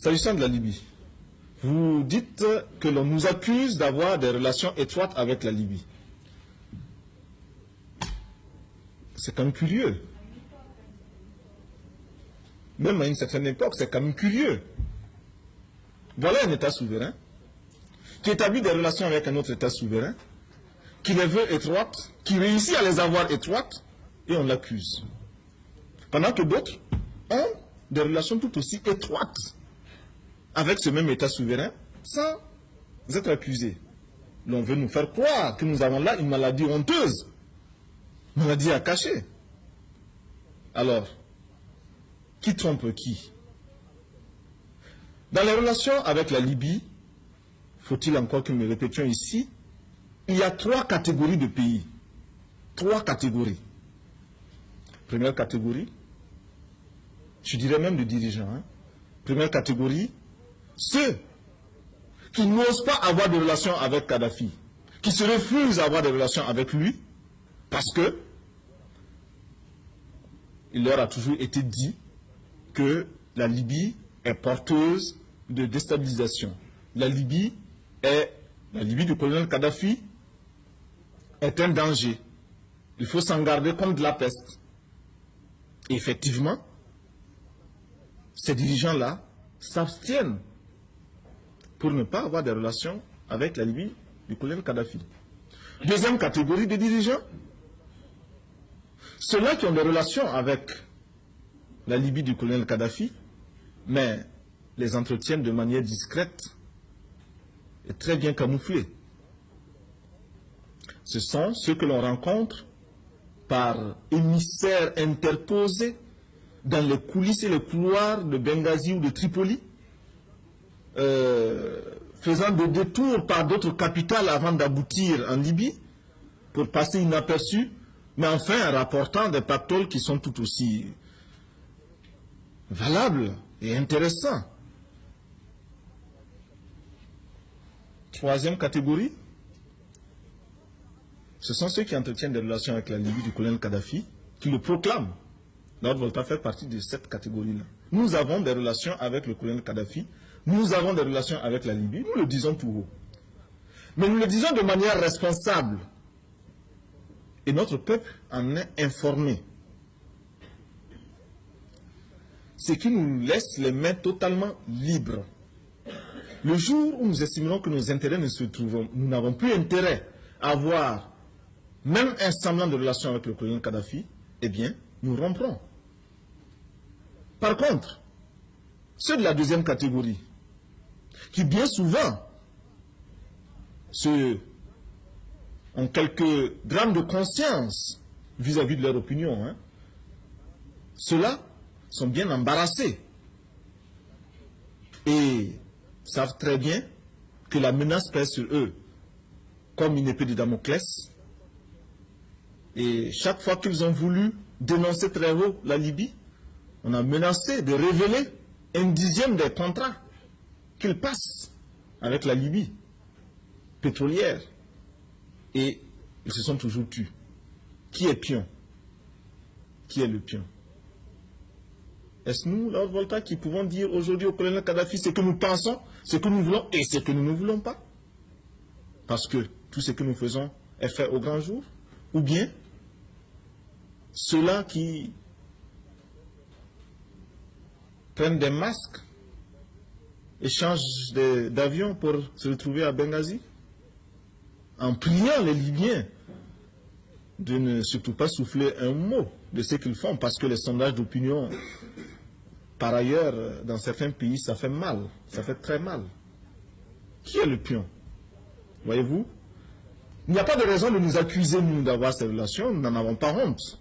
S'agissant de la Libye, vous dites que l'on nous accuse d'avoir des relations étroites avec la Libye. C'est quand même curieux. Même à une certaine époque, c'est quand même curieux. Voilà un État souverain qui établit des relations avec un autre État souverain, qui les veut étroites, qui réussit à les avoir étroites, et on l'accuse. Pendant que d'autres ont des relations tout aussi étroites avec ce même État souverain, sans être accusés. L'on veut nous faire croire que nous avons là une maladie honteuse, une maladie à cacher. Alors, qui trompe qui? Dans les relations avec la Libye, faut-il encore que nous le répétions ici, il y a 3 catégories de pays. 3 catégories. Première catégorie, je dirais même de dirigeants. Première catégorie, ceux qui n'osent pas avoir de relations avec Kadhafi, qui se refusent à avoir des relations avec lui, parce que il leur a toujours été dit que la Libye est porteuse de déstabilisation. La Libye du colonel Kadhafi est un danger. Il faut s'en garder comme de la peste. Et effectivement, ces dirigeants-là s'abstiennent pour ne pas avoir des relations avec la Libye du colonel Kadhafi. Deuxième catégorie de dirigeants, ceux-là qui ont des relations avec la Libye du colonel Kadhafi, mais les entretiennent de manière discrète et très bien camouflée. Ce sont ceux que l'on rencontre par émissaires interposés dans les coulisses et les couloirs de Benghazi ou de Tripoli, faisant des détours par d'autres capitales avant d'aboutir en Libye, pour passer inaperçus, mais enfin rapportant des pactoles qui sont tout aussi valables et intéressants. Troisième catégorie, ce sont ceux qui entretiennent des relations avec la Libye du colonel Kadhafi, qui le proclament. Lord Volta fait partie de cette catégorie-là. Nous avons des relations avec le colonel Kadhafi, nous avons des relations avec la Libye, nous le disons tout haut. Mais nous le disons de manière responsable. Et notre peuple en est informé. Ce qui nous laisse les mains totalement libres. Le jour où nous estimerons que nos intérêts ne se trouvent, nous n'avons plus intérêt à avoir même un semblant de relation avec le colonel Kadhafi, eh bien, nous romprons. Par contre, ceux de la deuxième catégorie, qui bien souvent ont quelques grammes de conscience vis-à-vis de leur opinion, ceux-là sont bien embarrassés et savent très bien que la menace pèse sur eux comme une épée de Damoclès. Et chaque fois qu'ils ont voulu dénoncer très haut la Libye, on a menacé de révéler 1/10 des contrats qu'ils passent avec la Libye pétrolière. Et ils se sont toujours tus. Qui est pion? Qui est le pion? Est-ce nous, Lord Volta, qui pouvons dire aujourd'hui au colonel Kadhafi ce que nous pensons, ce que nous voulons et ce que nous ne voulons pas? Parce que tout ce que nous faisons est fait au grand jour? Ou bien ceux-là qui prennent des masques et changent d'avion pour se retrouver à Benghazi, en priant les Libyens de ne surtout pas souffler un mot de ce qu'ils font, parce que les sondages d'opinion, par ailleurs, dans certains pays, ça fait mal, ça fait très mal. Qui est le pion? Voyez-vous, il n'y a pas de raison de nous accuser, nous, d'avoir ces relations, nous n'en avons pas honte.